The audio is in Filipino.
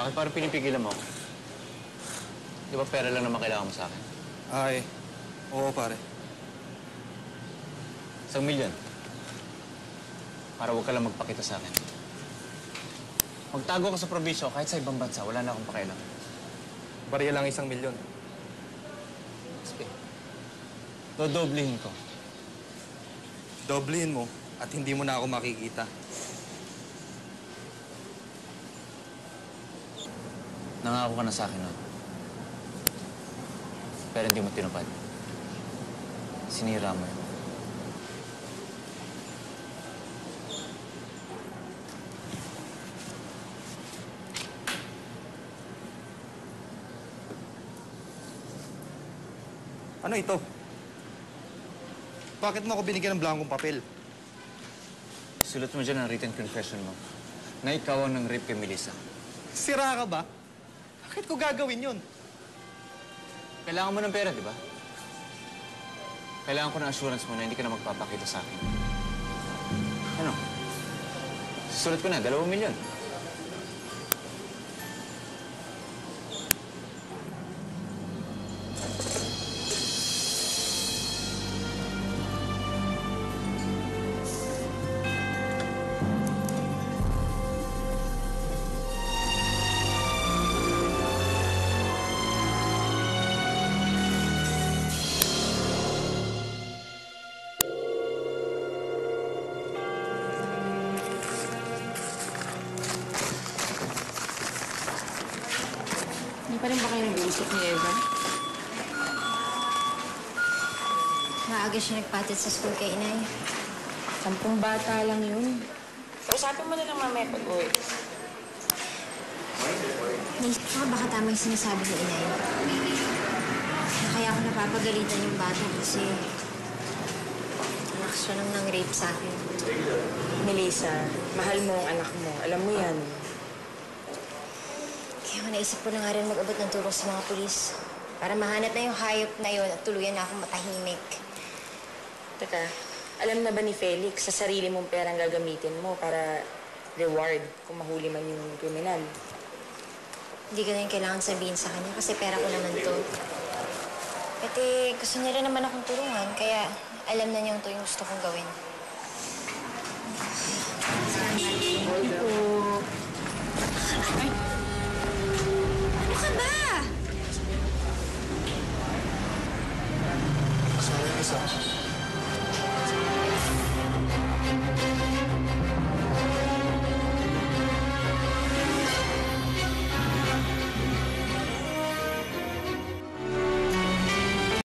Bakit parang pinipigilan mo ako? Di ba pera lang naman kailangan mo sa akin? Ay, oo pare. 1,000,000. Para huwag ka lang magpakita sa akin. Magtago ka sa probinsyo, kahit sa ibang bansa, wala na akong pakialam. Bariya lang 1,000,000. Sige. Dodoblehin ko. Doblehin mo at hindi mo na ako makikita. Nangako ka na sa akin nun. Pero hindi mo tinupad. Sinira mo yun. Ano ito? Bakit mo ako binigyan ng blankong papel? Sulat mo dyan ang written confession mo na ikaw ang nang-rape kay Melissa. Sira ka ba? Bakit ko gagawin yun? Kailangan mo ng pera, di ba? Kailangan ko ng assurance mo na hindi ka na magpapakita sa akin. Ano? Susulat ko na, 2,000,000. Hindi pa rin ba kayo nag-uusap ni Eva? Maaga siya nagpatid sa school kay inay. 10 bata lang yun. Kausapin mo na lang mamaya pag-uwi. Naisip ko baka tama yung sinasabi ni inay. Na kaya ako napapagalitan yung bata kasi anak siya nang rape sa akin. Melissa, mahal mo ang anak mo. Alam mo yan. Kaya naisip ko na nga rin mag-abot ng tulong sa mga pulis para mahanap na yung hayop na yon at tuluyan na akong matahimik. Teka, alam na ba ni Felix sa sarili mong perang gagamitin mo para reward kung mahuli man yung kriminal? Hindi ko na yung kailangan sabihin sa kanya kasi pera ko naman to. Pati gusto niya rin naman akong tulungan kaya alam na niyang to yung gusto kong gawin. Salamat po. Ay! Ano ka ba? Sorry, isa.